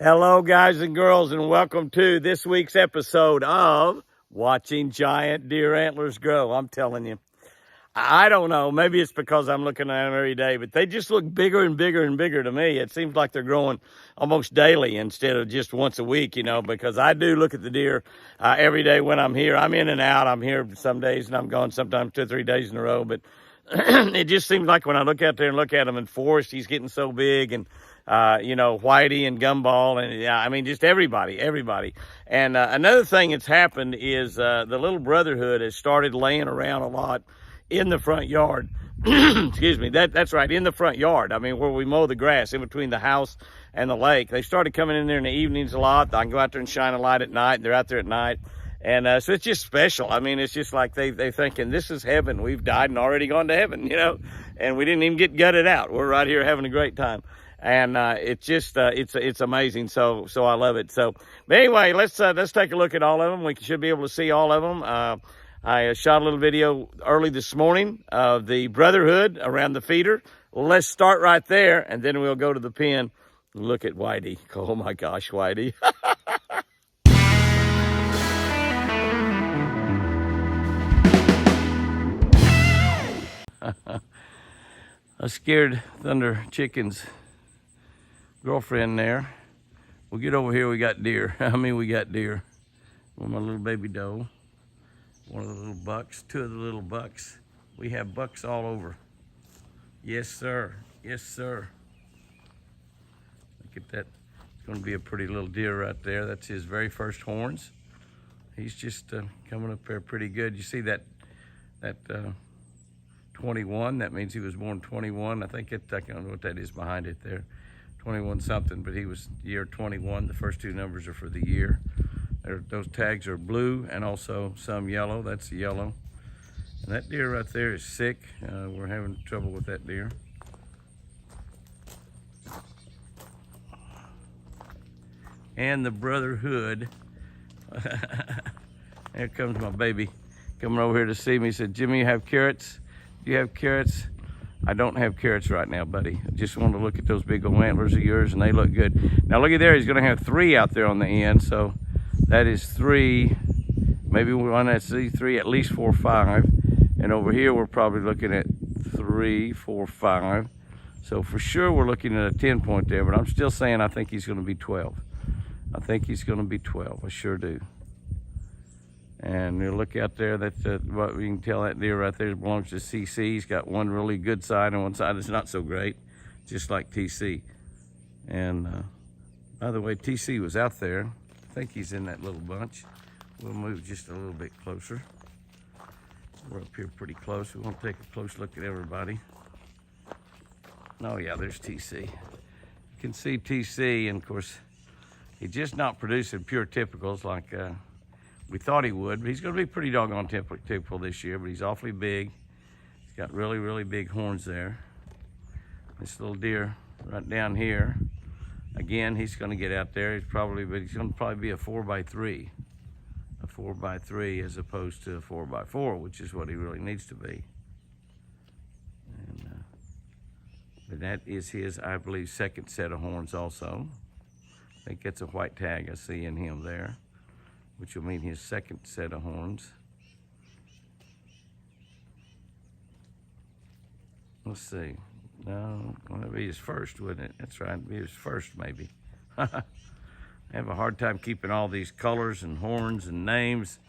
Hello, guys and girls, and welcome to this week's episode of Watching Giant Deer Antlers Grow. I'm telling you, I don't know. Maybe it's because I'm looking at them every day, but they just look bigger and bigger and bigger to me. It seems like they're growing almost daily instead of just once a week, because I do look at the deer every day when I'm here. I'm in and out. I'm here some days and I'm gone sometimes 2 or 3 days in a row, but it just seems like when I look out there and look at him, and Forrest, he's getting so big, and Whitey and Gumball, and just everybody. And another thing that's happened is the little brotherhood has started laying around a lot in the front yard. Excuse me, that's right, in the front yard. I mean, where we mow the grass in between the house and the lake. They started coming in there in the evenings a lot. I can go out there and shine a light at night. They're out there at night. And so it's just special. I mean, it's just like they're thinking, this is heaven. We've died and already gone to heaven, and we didn't even get gutted out. We're right here having a great time. And it's just, it's amazing. So I love it. So, but anyway, let's take a look at all of them. We should be able to see all of them. I shot a little video early this morning of the brotherhood around the feeder. Let's start right there, and then we'll go to the pen and look at Whitey. Oh my gosh, Whitey. I scared Thunder Chicken's girlfriend there. We'll get over here, we got deer. We got deer. With my little baby doe. One of the little bucks, 2 of the little bucks. We have bucks all over. Yes, sir. Yes, sir. Look at that. It's going to be a pretty little deer right there. That's his very first horns. He's just coming up there pretty good. You see that 21? That means he was born 21. I don't know what that is behind it there. 21 something, but he was year 21. The first 2 numbers are for the year. Those tags are blue and also some yellow. That's the yellow. And that deer right there is sick. We're having trouble with that deer. And the brotherhood. Here comes my baby coming over here to see me. He said, Jimmy, you have carrots? Do you have carrots? I don't have carrots right now, buddy. I just wanted to look at those big old antlers of yours, and they look good. Now look at there, he's gonna have 3 out there on the end, so that is 3. Maybe we want to see 3, at least 4 or 5. And over here, we're probably looking at 3, 4, 5. So for sure, we're looking at a 10 point there, but I'm still saying I think he's gonna be 12. I think he's gonna be 12, I sure do. And you look out there, what we can tell, that deer right there belongs to CC. He's got one really good side and one side that's not so great, just like TC. And by the way, TC was out there. I think he's in that little bunch. We'll move just a little bit closer. We're up here pretty close. We want to take a close look at everybody. Oh yeah, there's TC. You can see TC, and of course, he's just not producing pure typicals like we thought he would, but he's going to be pretty doggone typical this year, but he's awfully big. He's got really, really big horns there. This little deer right down here, again, he's going to get out there. He's going to probably be a 4x3. A 4x3 as opposed to a 4x4, which is what he really needs to be. And, but that is his, I believe, second set of horns also. I think that's a white tag I see in him there, which will mean his second set of horns. Let's see. No, well, that'd be his first, wouldn't it? That's right, it'd be his first maybe. I have a hard time keeping all these colors and horns and names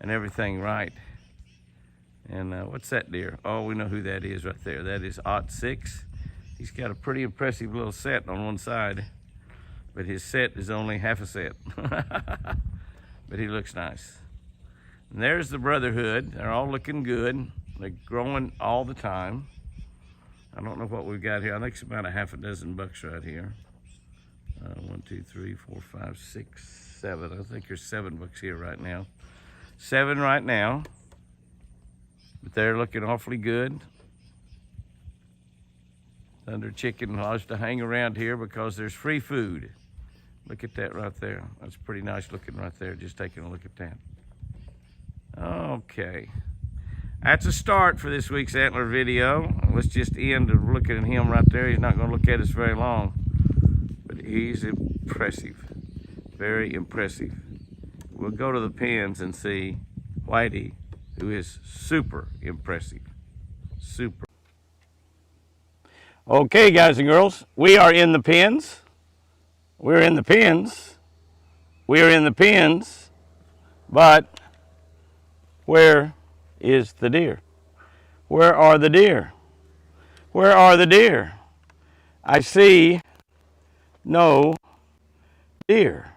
and everything right. And what's that deer? Oh, we know who that is right there. That is 06. He's got a pretty impressive little set on one side, but his set is only half a set. But he looks nice. And there's the brotherhood. They're all looking good. They're growing all the time. I don't know what we've got here. I think it's about a half a dozen bucks right here. 1, 2, 3, 4, 5, 6, 7. I think there's 7 bucks here right now. 7 right now. But they're looking awfully good. Thunder Chicken loves to hang around here because there's free food. Look at that right there. That's pretty nice looking right there, just taking a look at that. Okay. That's a start for this week's antler video. Let's just end looking at him right there. He's not going to look at us very long. But he's a impressive. Very impressive. We'll go to the pens and see Whitey, who is super impressive. Super. Okay, guys and girls, we are in the pens. We're in the pens. We are in the pens. But where is the deer? Where are the deer? Where are the deer? I see no deer.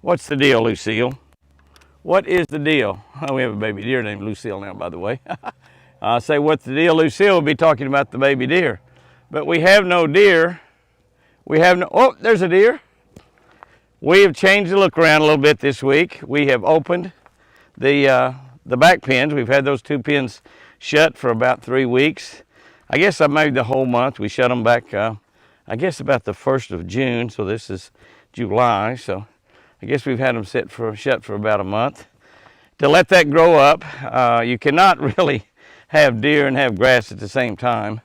What's the deal, Lucille? What is the deal? Oh, we have a baby deer named Lucille now, by the way. I say, what's the deal? Lucille will be talking about the baby deer. But we have no deer. We have no, oh, there's a deer. We have changed the look around a little bit this week. We have opened the back pens. We've had those two pens shut for about 3 weeks. I guess I made the whole month. We shut them back, I guess about the 1st of June. So this is July. So I guess we've had them shut for about a month. To let that grow up, you cannot really have deer and have grass at the same time,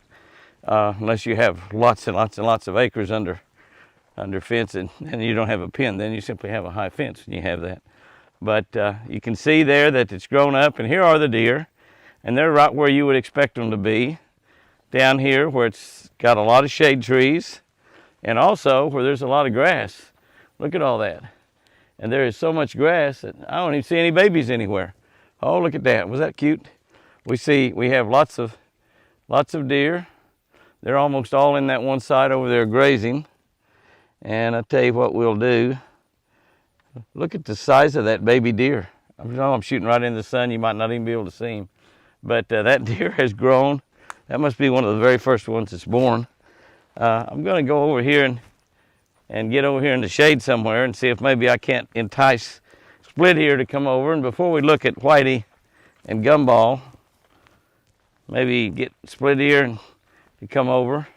unless you have lots and lots and lots of acres under fence, and you don't have a pen. Then you simply have a high fence and you have that. But you can see there that it's grown up, and here are the deer, and they're right where you would expect them to be, down here where it's got a lot of shade trees, and also where there's a lot of grass. Look at all that. And there is so much grass that I don't even see any babies anywhere. Oh, look at that. Was that cute? We have lots of deer. They're almost all in that one side over there grazing. And I'll tell you what we'll do. Look at the size of that baby deer. I'm shooting right in the sun. You might not even be able to see him. But that deer has grown. That must be one of the very first ones that's born. I'm going to go over here and get over here in the shade somewhere and see if maybe I can't entice Split Ear to come over. And before we look at Whitey and Gumball, maybe get Split Ear to come over.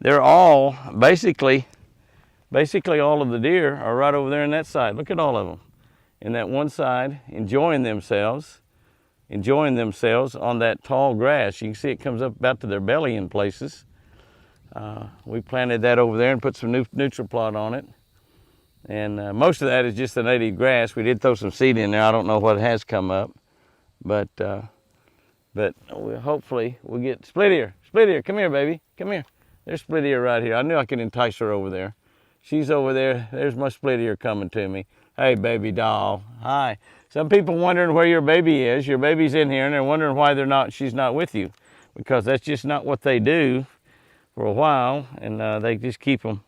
They're all basically all of the deer are right over there in that side. Look at all of them in that one side, enjoying themselves on that tall grass. You can see it comes up about to their belly in places. We planted that over there and put some neutral plot on it. And most of that is just the native grass. We did throw some seed in there. I don't know what has come up, but hopefully we'll get Split Ear. Split Ear, come here, baby. Come here. There's Split Ear right here. I knew I could entice her over there. She's over there. There's my Split Ear coming to me. Hey, baby doll. Hi. Some people wondering where your baby is. Your baby's in here, and they're wondering why she's not with you, because that's just not what they do for a while, and they just keep them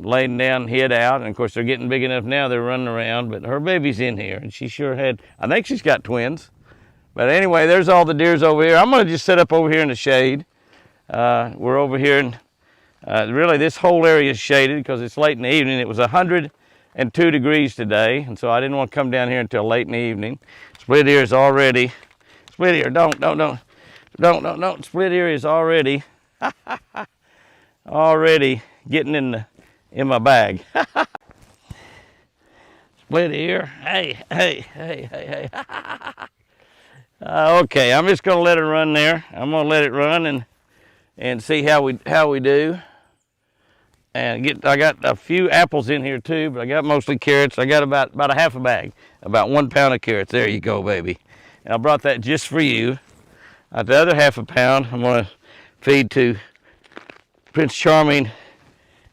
laying down, head out, and of course they're getting big enough now. They're running around, but her baby's in here, and she sure had. I think she's got twins. But anyway, there's all the deers over here. I'm going to just sit up over here in the shade. We're over here, and really this whole area is shaded because it's late in the evening. It was 102 degrees today, and so I didn't want to come down here until late in the evening. Split Ear is already. Split Ear, don't. Split Ear is already getting in my bag. Split Ear, hey. Okay, I'm just gonna let it run there. I'm gonna let it run and see how we do. And I got a few apples in here too, but I got mostly carrots. I got about a half a bag, about 1 pound of carrots. There you go, baby. And I brought that just for you. The other half a pound I'm gonna feed to Prince Charming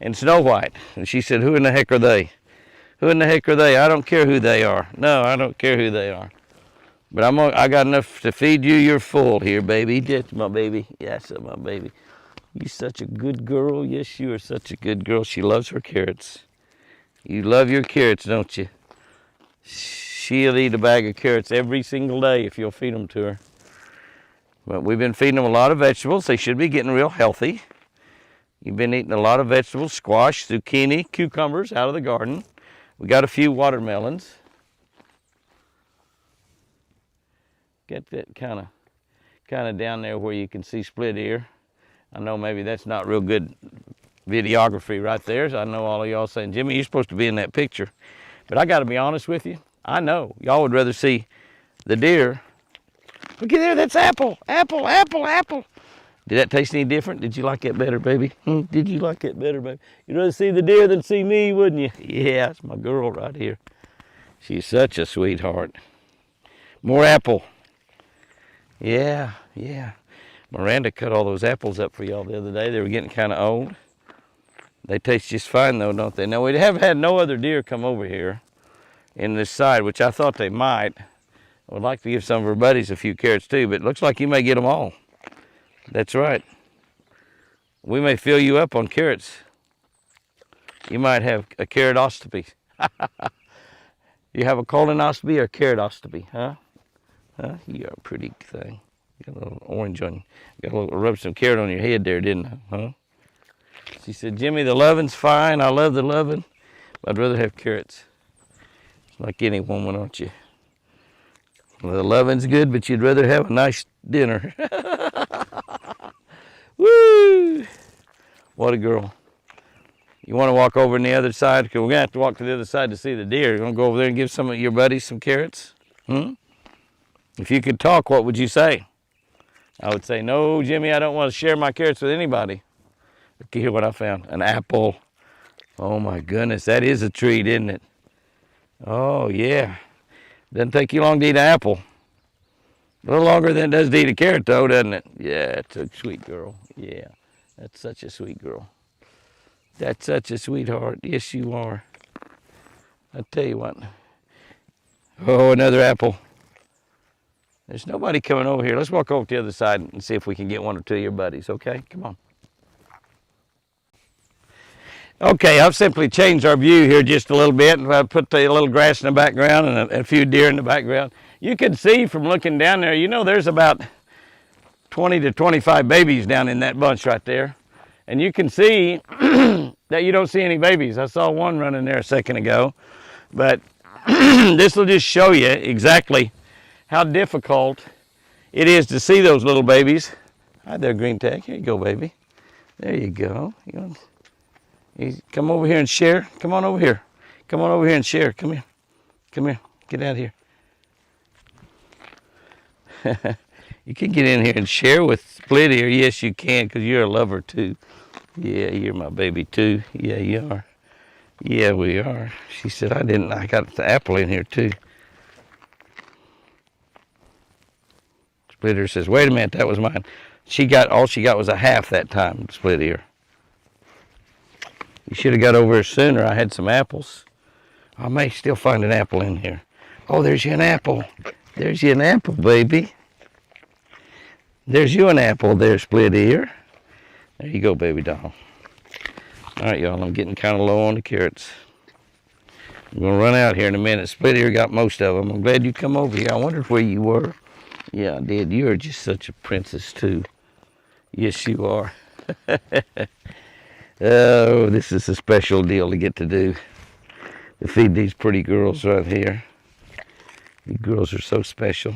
and Snow White. And she said, who in the heck are they? Who in the heck are they? I don't care who they are. No, I don't care who they are. But I got enough to feed you. You're full here, baby. That's my baby. Yes, my baby. You're such a good girl. Yes, you are such a good girl. She loves her carrots. You love your carrots, don't you? She'll eat a bag of carrots every single day if you'll feed them to her. But we've been feeding them a lot of vegetables. They should be getting real healthy. You've been eating a lot of vegetables, squash, zucchini, cucumbers out of the garden. We got a few watermelons. Get that kind of down there where you can see Split Ear. I know maybe that's not real good videography right there. So I know all of y'all saying, Jimmy, you're supposed to be in that picture. But I got to be honest with you. I know y'all would rather see the deer. Look at there, that's apple. Did that taste any different? Did you like that better, baby? Did you like it better, baby? You'd rather see the deer than see me, wouldn't you? Yeah, that's my girl right here. She's such a sweetheart. More apple. Yeah, yeah. Miranda cut all those apples up for y'all the other day. They were getting kind of old. They taste just fine, though, don't they? Now, we have had no other deer come over here in this side, which I thought they might. I would like to give some of her buddies a few carrots, too, but it looks like you may get them all. That's right. We may fill you up on carrots. You might have a carrotoscopy. You have a colonoscopy or a carrotoscopy, huh? Huh? You're a pretty thing. You got a little orange on you. Got a little rub some carrot on your head there, didn't I? Huh? She said, Jimmy, the lovin's fine. I love the lovin', but I'd rather have carrots. Like any woman, aren't you? Well, the lovin's good, but you'd rather have a nice dinner. Woo! What a girl. You want to walk over on the other side? Because we're going to have to walk to the other side to see the deer. You want to go over there and give some of your buddies some carrots? If you could talk, what would you say? I would say, no, Jimmy, I don't want to share my carrots with anybody. Look here what I found. An apple. Oh, my goodness. That is a treat, isn't it? Oh, yeah. Doesn't take you long to eat an apple. A little longer than it does to eat a carrot, though, doesn't it? Yeah, it's a sweet girl. Yeah, that's such a sweet girl. That's such a sweetheart. Yes, you are. I tell you what. Oh, another apple. There's nobody coming over here. Let's walk over to the other side and see if we can get one or two of your buddies, okay? Come on. Okay, I've simply changed our view here just a little bit. I put a little grass in the background and a few deer in the background. You can see from looking down there, you know there's about 20 to 25 babies down in that bunch right there. And you can see that you don't see any babies. I saw one running there a second ago. But this will just show you exactly how difficult it is to see those little babies. Hi there, green tag. Here you go, baby. There you go. You come over here and share. Come on over here. Come on over here and share. Come here. Come here. Get out of here. You can get in here and share with Split Ear. Yes, you can, because you're a lover, too. Yeah, you're my baby, too. Yeah, you are. Yeah, we are. She said, I didn't. I got the apple in here, too. Split Ear says, wait a minute, that was mine. All she got was a half that time, Split Ear. You should have got over here sooner. I had some apples. I may still find an apple in here. Oh, there's you an apple. There's you an apple, baby. There's you an apple there, Split Ear. There you go, baby doll. All right, y'all, I'm getting kind of low on the carrots. I'm going to run out here in a minute. Split Ear got most of them. I'm glad you come over here. I wondered where you were. Yeah, I did. You're just such a princess, too. Yes, you are. Oh, this is a special deal to get to do. To feed these pretty girls right here. You girls are so special.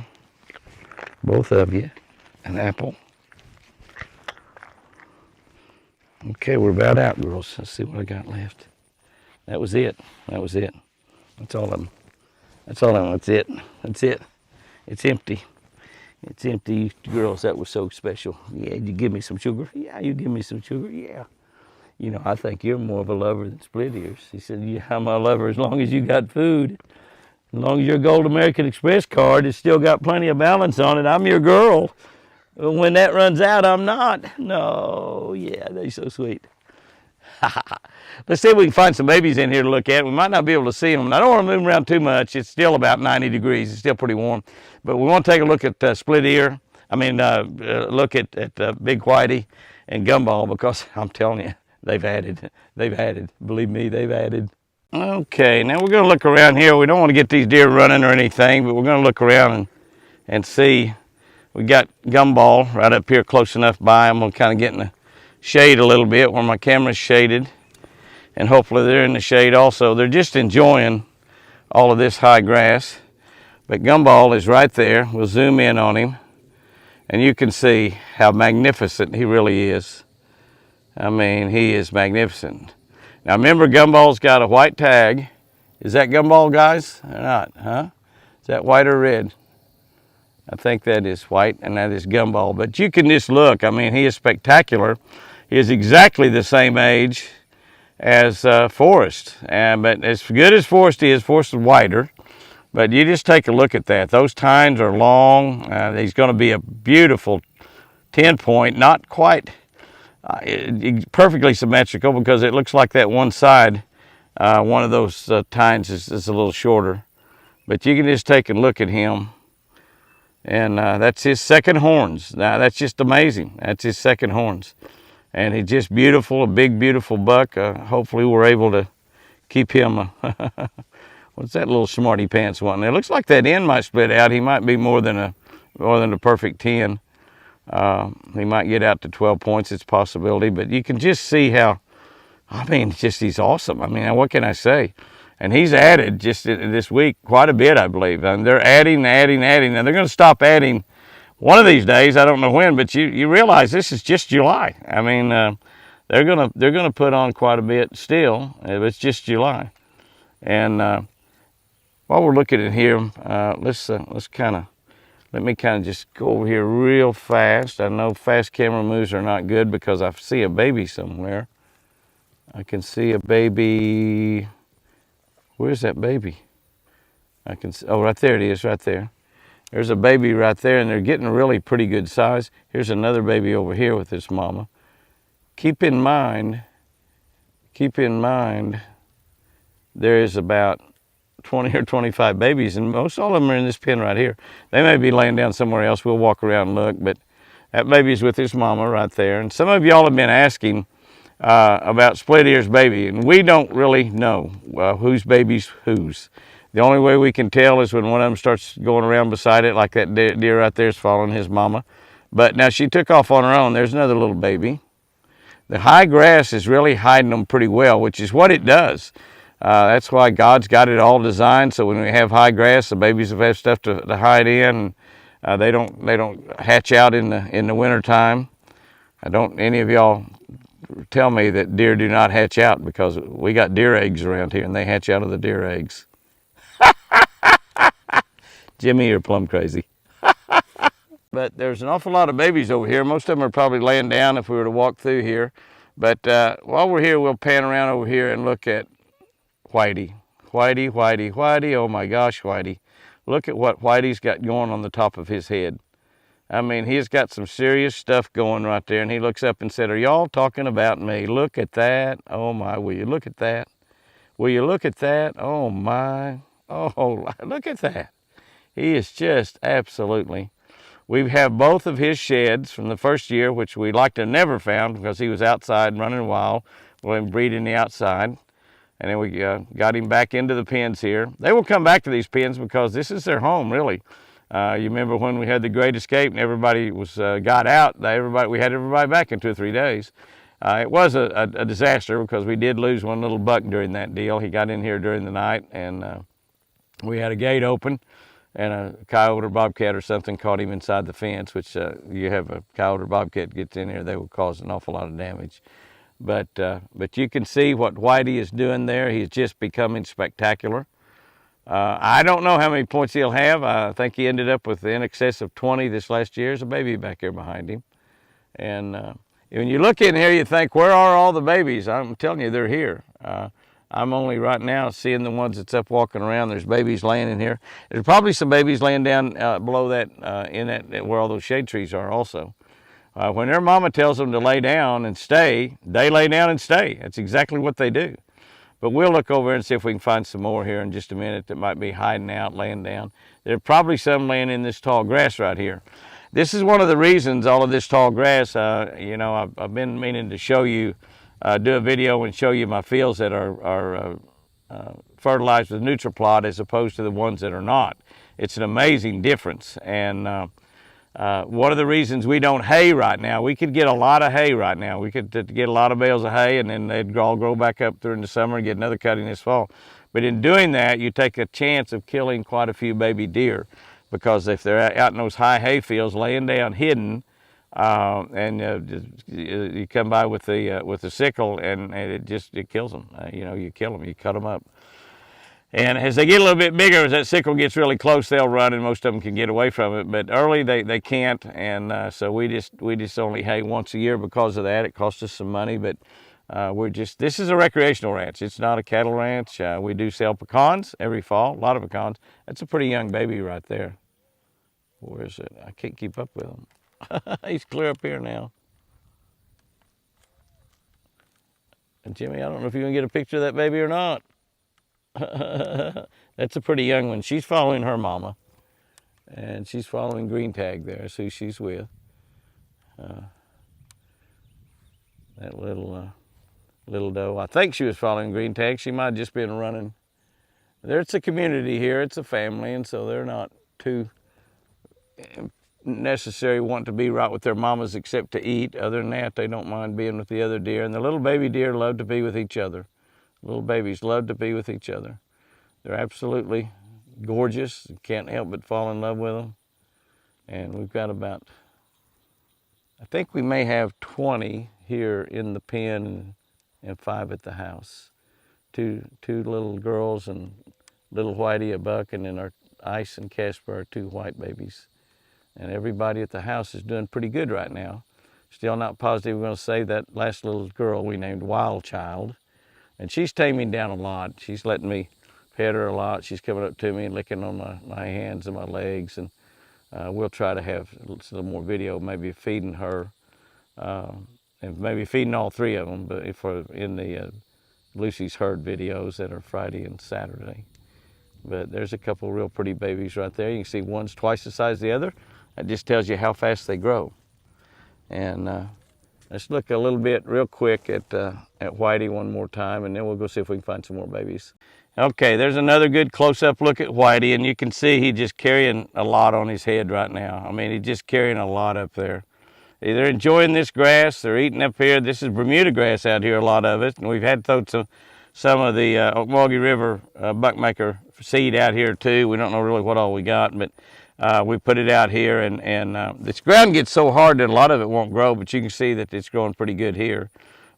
Both of you. An apple. Okay, we're about out, girls. Let's see what I got left. That was it. That was it. That's all of them. That's all of them. That's it. That's it. It's empty. It's empty, girls. That was so special. Yeah, you give me some sugar? Yeah, you give me some sugar? Yeah. You know, I think you're more of a lover than Split Ears. He said, yeah, I'm a lover as long as you got food. As long as your Gold American Express card has still got plenty of balance on it, I'm your girl. When that runs out, I'm not. No, yeah, they're so sweet. Let's see if we can find some babies in here to look at. We might not be able to see them. I don't want to move them around too much. It's still about 90 degrees. It's still pretty warm. But we want to take a look at Split Ear. Look at Big Whitey and Gumball, because I'm telling you, they've added. Believe me, they've added. Okay, now we're going to look around here. We don't want to get these deer running or anything, but we're going to look around and see. We got Gumball right up here close enough by. I'm going to kind of get in the shade a little bit where my camera's shaded. And hopefully they're in the shade also. They're just enjoying all of this high grass. But Gumball is right there. We'll zoom in on him. And you can see how magnificent he really is. I mean, he is magnificent. Now remember, Gumball's got a white tag. Is that Gumball, guys? Or not, huh? Is that white or red? I think that is White, and that is Gumball. But you can just look. I mean, he is spectacular. He is exactly the same age as Forrest. But as good as Forrest is wider. But you just take a look at that. Those tines are long. He's going to be a beautiful 10-point, not quite perfectly symmetrical, because it looks like that one side, one of those tines is a little shorter. But you can just take a look at him. And that's his second horns. Now, that's just amazing. That's his second horns. And he's just beautiful, a big, beautiful buck. Hopefully we're able to keep him. What's that little smarty pants one? It looks like that end might split out. He might be more than a perfect 10. He might get out to 12 points. It's a possibility. But you can just see how, I mean, he's awesome. I mean, what can I say? And he's added just this week quite a bit, I believe. And they're adding. Now they're going to stop adding one of these days. I don't know when, but you realize this is just July. I mean, they're gonna put on quite a bit still. It's just July. And while we're looking at here, let me kind of just go over here real fast. I know fast camera moves are not good because I see a baby somewhere. I can see a baby. Where's that baby? I can see, oh, right there it is, right there. There's a baby right there, and they're getting a really pretty good size. Here's another baby over here with his mama. Keep in mind, there is about 20 or 25 babies, and most all of them are in this pen right here. They may be laying down somewhere else. We'll walk around and look, but that baby's with his mama right there. And some of y'all have been asking about split ears baby, and we don't really know whose baby's whose. The only way we can tell is when one of them starts going around beside it, like that deer right there is following his mama. But now she took off on her own. There's another little baby. The high grass is really hiding them pretty well, which is what it does. That's why God's got it all designed, so when we have high grass, the babies have stuff to hide in. They don't hatch out in the winter time. Don't any of y'all tell me that deer do not hatch out, because we got deer eggs around here and they hatch out of the deer eggs. Jimmy, you're plumb crazy. But there's an awful lot of babies over here. Most of them are probably laying down if we were to walk through here. But while we're here, we'll pan around over here and look at Whitey. Whitey, oh my gosh, Whitey. Look at what Whitey's got going on the top of his head. I mean, he's got some serious stuff going right there, and he looks up and said, "Are y'all talking about me? Look at that. Oh my, will you look at that? Will you look at that? Oh my, oh, look at that." He is just absolutely. We have both of his sheds from the first year, which we like to never found because he was outside running wild, breeding the outside. And then we got him back into the pens here. They will come back to these pens because this is their home, really. You remember when we had the Great Escape and everybody was got out? We had everybody back in 2 or 3 days. It was a disaster because we did lose one little buck during that deal. He got in here during the night, and we had a gate open, and a coyote or bobcat or something caught him inside the fence, which you have a coyote or bobcat gets in here, they will cause an awful lot of damage. But you can see what Whitey is doing there. He's just becoming spectacular. I don't know how many points he'll have. I think he ended up with in excess of 20 this last year. There's a baby back here behind him. And when you look in here, you think, where are all the babies? I'm telling you, they're here. I'm only right now seeing the ones that's up walking around. There's babies laying in here. There's probably some babies laying down below that, in that where all those shade trees are also. When their mama tells them to lay down and stay, they lay down and stay. That's exactly what they do. But we'll look over and see if we can find some more here in just a minute that might be hiding out, laying down. There are probably some laying in this tall grass right here. This is one of the reasons, all of this tall grass, you know, I've been meaning to show you, do a video and show you my fields that are fertilized with NutriPlot as opposed to the ones that are not. It's an amazing difference. And one of the reasons we don't hay right now, we could get a lot of hay right now. We could get a lot of bales of hay, and then they'd all grow back up during the summer and get another cutting this fall. But in doing that, you take a chance of killing quite a few baby deer, because if they're out in those high hay fields laying down hidden, and you come by with the sickle, and it kills them. You know, you kill them, you cut them up. And as they get a little bit bigger, as that sickle gets really close, they'll run, and most of them can get away from it. But early, they can't, and so we just only hay once a year because of that. It costs us some money, but this is a recreational ranch. It's not a cattle ranch. We do sell pecans every fall, a lot of pecans. That's a pretty young baby right there. Where is it? I can't keep up with him. He's clear up here now. And Jimmy, I don't know if you're gonna get a picture of that baby or not. That's a pretty young one. She's following her mama, and she's following Green Tag there. That's who she's with. That little doe. I think she was following Green Tag. She might have just been running. It's a community here. It's a family, and so they're not too necessarily want to be right with their mamas except to eat. Other than that, they don't mind being with the other deer. And the little baby deer love to be with each other. Little babies love to be with each other. They're absolutely gorgeous. You can't help but fall in love with them. And we've got about, I think we may have 20 here in the pen and 5 at the house. Two little girls and little Whitey, a buck, and then our Ice and Casper are 2 white babies. And everybody at the house is doing pretty good right now. Still not positive we're going to say that last little girl we named Wild Child. And she's taming down a lot. She's letting me pet her a lot. She's coming up to me and licking on my hands and my legs. And we'll try to have a little more video, maybe feeding her, and maybe feeding all 3 of them, but in the Lucy's herd videos that are Friday and Saturday. But there's a couple real pretty babies right there. You can see one's twice the size of the other. That just tells you how fast they grow. And let's look a little bit real quick at Whitey one more time, and then we'll go see if we can find some more babies. Okay, there's another good close-up look at Whitey, and you can see he's just carrying a lot on his head right now. I mean, he's just carrying a lot up there. They're enjoying this grass. They're eating up here. This is Bermuda grass out here, a lot of it, and we've had some of the Okmulgee River buckmaker seed out here too. We don't know really what all we got, but we put it out here, and this ground gets so hard that a lot of it won't grow, but you can see that it's growing pretty good here.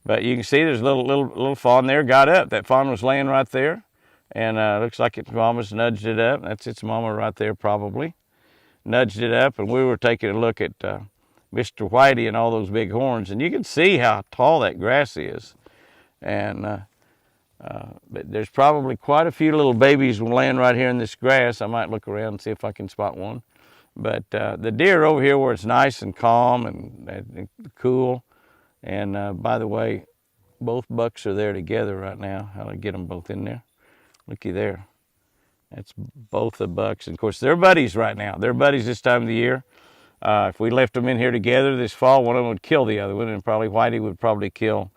But you can see there's a little fawn there, got up. That fawn was laying right there, and looks like its mama's nudged it up. That's its mama right there probably. Nudged it up, and we were taking a look at Mr. Whitey and all those big horns, and you can see how tall that grass is. And but there's probably quite a few little babies laying right here in this grass. I might look around and see if I can spot one. But the deer over here where it's nice and calm and cool. And by the way, both bucks are there together right now. How do I get them both in there? Looky there. That's both the bucks. And of course, they're buddies right now. They're buddies this time of the year. If we left them in here together this fall, one of them would kill the other one, and probably Whitey would probably kill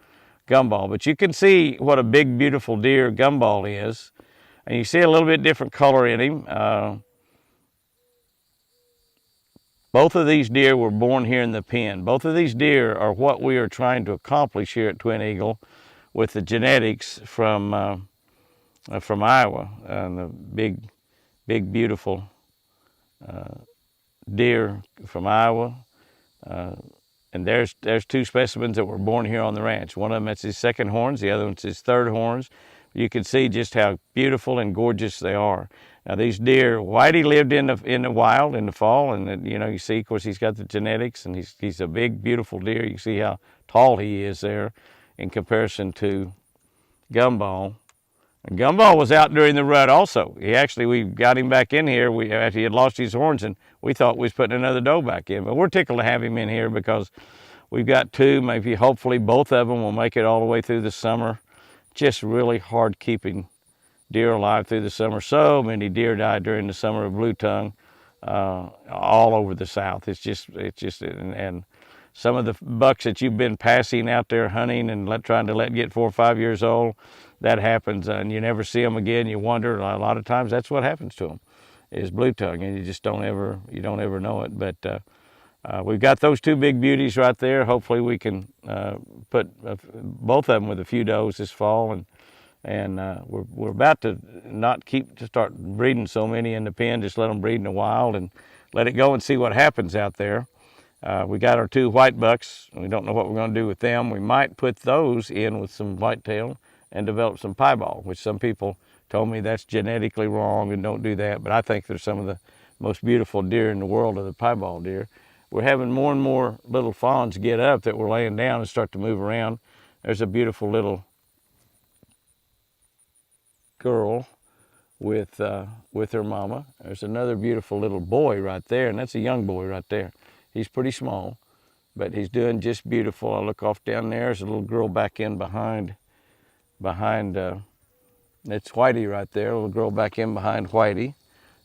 Gumball. But you can see what a big, beautiful deer Gumball is. And you see a little bit different color in him. Both of these deer were born here in the pen. Both of these deer are what we are trying to accomplish here at Twin Eagle with the genetics from Iowa. And the big, beautiful deer from Iowa. And there's 2 specimens that were born here on the ranch. One of them, that's his second horns. The other one's his third horns. You can see just how beautiful and gorgeous they are. Now these deer, Whitey lived in the wild in the fall, and you see, of course, he's got the genetics, and he's a big, beautiful deer. You see how tall he is there in comparison to Gumball. And Gumball was out during the rut also. We got him back in here after he had lost his horns, and we thought we was putting another doe back in. But we're tickled to have him in here because we've got 2, maybe hopefully both of them will make it all the way through the summer. Just really hard keeping deer alive through the summer. So many deer died during the summer of blue tongue all over the South. And some of the bucks that you've been passing out there hunting and trying to let get 4 or 5 years old, that happens, and you never see them again. You wonder, a lot of times that's what happens to them, is blue tongue, and you just don't ever know it. But we've got those 2 big beauties right there. Hopefully we can put both of them with a few does this fall, and we're about to start breeding so many in the pen. Just let them breed in the wild and let it go and see what happens out there. We got our 2 white bucks. We don't know what we're going to do with them. We might put those in with some whitetail and develop some piebald, which some people told me that's genetically wrong and don't do that. But I think they're some of the most beautiful deer in the world are the piebald deer. We're having more and more little fawns get up that were laying down and start to move around. There's a beautiful little girl with her mama. There's another beautiful little boy right there, and that's a young boy right there. He's pretty small, but he's doing just beautiful. I look off down there. There's a little girl back in behind. It's Whitey right there. A little girl back in behind Whitey.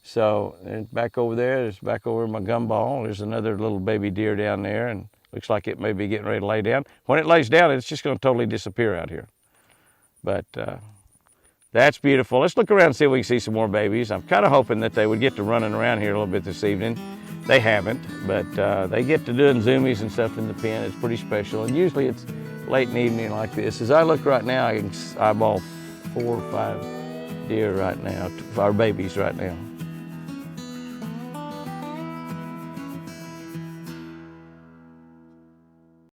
So back over there, there's back over my Gumball. There's another little baby deer down there, and looks like it may be getting ready to lay down. When it lays down, it's just going to totally disappear out here. But that's beautiful. Let's look around and see if we can see some more babies. I'm kind of hoping that they would get to running around here a little bit this evening. They haven't, but they get to doing zoomies and stuff in the pen. It's pretty special, and usually it's late in the evening like this. As I look right now, I can eyeball 4 or 5 deer right now, our babies right now.